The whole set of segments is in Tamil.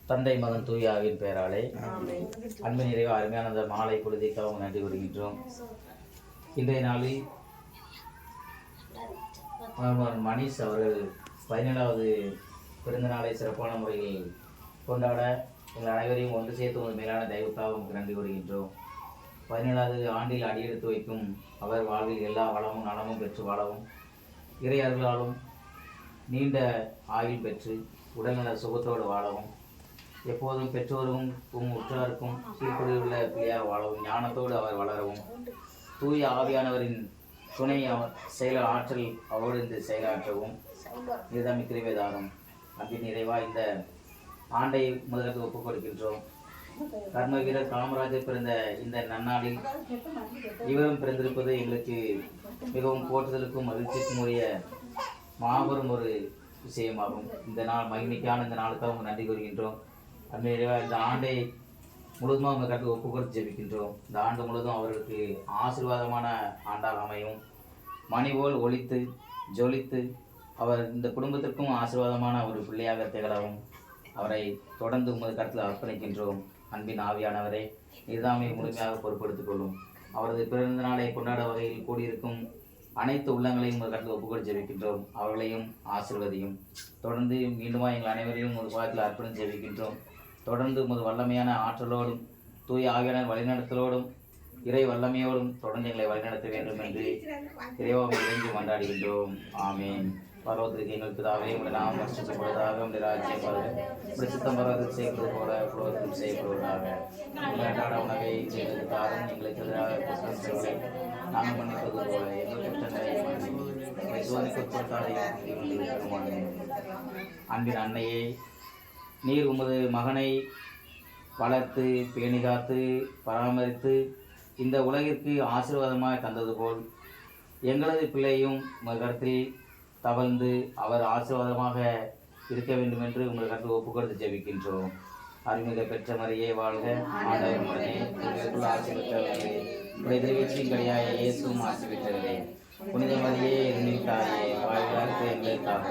தந்தை மகன் தூயாவின் பெயராலே அன்பு நிறைவு அருமையான அந்த மாலை பொழுதைக்காக நன்றி வருகின்றோம். இன்றைய நாளில் மணிஷ் அவர்கள் 17வது பிறந்த நாளை சிறப்பான முறையில் கொண்டாட எங்கள் அனைவரையும் ஒன்று சேர்த்து ஒரு மேலான தெய்வத்தாக உங்களுக்கு நன்றி வருகின்றோம். 17வது ஆண்டில் அடியெடுத்து வைக்கும் அவர் வாழ்வில் எல்லா வளமும் நலமும் பெற்று வாழவும், இறை அருளாலும் நீண்ட ஆயுள் பெற்று உடல்நல சுகத்தோடு வாழவும், எப்போதும் பெற்றோரும் உற்றாருக்கும் கீழ்ப்படியுள்ள பிள்ளையாக வாழவும், ஞானத்தோடு அவர் வளரவும், தூய ஆவியானவரின் துணை செயல ஆற்றல் அவரோடு செயலாற்றவும் இதுதான் கிருபைதானம். அன்பின் நிறைவா இந்த ஆண்டை முதலுக்கு ஒப்புக் கொடுக்கின்றோம். கர்ம வீரர் காமராஜர் பிறந்த இந்த நன்னாளில் இவரும் பிறந்திருப்பது எங்களுக்கு மிகவும் போற்றுதலுக்கும் மகிழ்ச்சிக்கும் உரிய மாபெரும் ஒரு விஷயமாகும். இந்த நாள் மகிமைக்கான இந்த நாளுக்காக நன்றி கூறுகின்றோம். அன்பின் நிறைவா இந்த ஆண்டை முழுவதுமாக உங்கள் கருத்து ஒப்பு கொடுத்து ஜெபிக்கின்றோம். இந்த ஆண்டு முழுவதும் அவர்களுக்கு ஆசீர்வாதமான ஆண்டாக அமையும். மணி போல் ஒளித்து ஜொலித்து அவர் இந்த குடும்பத்திற்கும் ஆசீர்வாதமான ஒரு பிள்ளையாக திகழவும் அவரை தொடர்ந்து உமது கருத்தில் அர்ப்பணிக்கின்றோம். அன்பின் ஆவியானவரை நிதாமை முழுமையாக பொறுப்படுத்திக் கொள்ளும். அவரது பிறந்த நாளை கொண்டாட வகையில் கூடியிருக்கும் அனைத்து உள்ளங்களையும் உங்கள் கருத்தில் ஒப்புக்கொடு ஜெபிக்கின்றோம். அவர்களையும் ஆசீர்வதியும். தொடர்ந்து மீண்டுமா எங்கள் அனைவரையும் ஒரு பாகத்தில் அர்ப்பணித்து ஜெபிக்கின்றோம். தொடர்ந்து உமது வல்லமையான ஆற்றலோடும் தூய ஆவியானவர் வழிநடத்தலோடும் இறை வல்லமையோடும் தொடர்ந்து எங்களை வழிநடத்த வேண்டும் என்று இறைவாவை இறைஞ்சி கொண்டாடுகின்றோம். ஆமேன். பரவத்திற்கு எங்கள் பிதாவே உங்களை நாம் வர்ஷிக்கப்படுவதாக, உடைய ராஜ்யம் இப்படி சித்தம் பரவத்தில் செய்வது போல புலவத்தில் செய்யப்படுவதாக. அன்றாட உணவை எங்களுக்கு தாரும், எங்களுக்கு எதிராக குற்றம் செய்வதை நாங்கள் மன்னிப்பது போல எங்கள் குற்றங்களை சோதனைக்குட்படுத்தாதையும். அன்பின் அன்னையே, நீர் உமது மகனை வளர்த்து பேணி காத்து பராமரித்து இந்த உலகிற்கு ஆசீர்வாதமாக தந்தது போல் எங்களது பிள்ளையும் உங்கள் கருத்தில் தவழ்ந்து அவர் ஆசீர்வாதமாக இருக்க வேண்டும் என்று உங்கள் கருத்தில் ஒப்பு கொடுத்து ஜெபிக்கின்றோம். அறிமுக பெற்ற மரியே வாழ்க, ஆண்டவர் உடனே உங்களுக்குள் ஆசி பெற்றவர்களே, உடைய திருவெற்றின் கடையாய இயேசுவும் ஆசி பெற்றவர்களே, புனித மரியே இருந்திருக்காயே வாழ்வார்க்கு எங்களுக்காக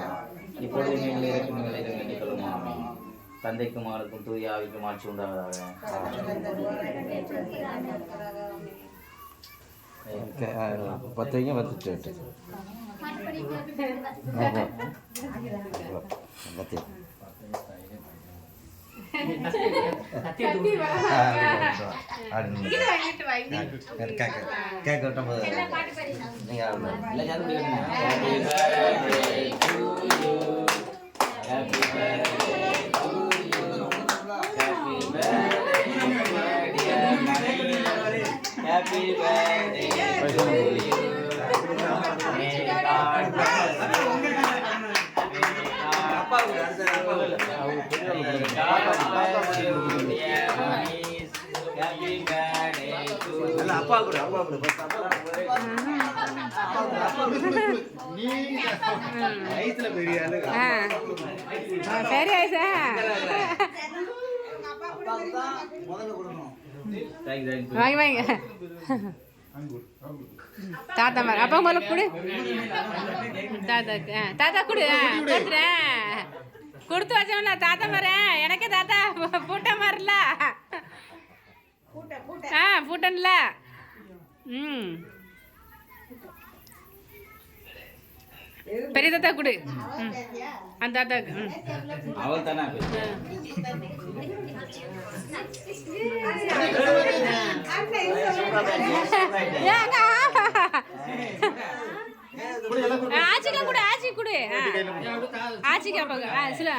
இப்பொழுது நீங்கள் இருக்கும் நிலையில் எண்ணிக்கொள்ளும். ஆமென். தந்தைக்கும் மகனுக்கும் தூய ஆவிக்கும் ஆட்சி உண்டாவதாக. Happy birthday to you. May God bless you. Dear Manish. Happy birthday to you. அப்பா கூட நீ ஐஸ்ல பெரிய ஆளு. சரி ஐசா. அப்பா தான் முதல்ல கொடுக்கணும். வாங்க வாங்க தாத்தா மாதிரி அப்பா போல கொடு. தாத்தாக்கு தாத்தா கொடு. கொடுத்துறேன். கொடுத்து வச்சோம்ல தாத்தா மாதிரி. எனக்கே தாத்தா பூட்ட மாதிரில. பூட்டன்ல. பெரிய தாத்தா கொடு. அந்த தாத்தாக்கு அவள் தானே ஆச்சிக்கா கொடு. ஆச்சி கொடு. ஆச்சிக்கா சில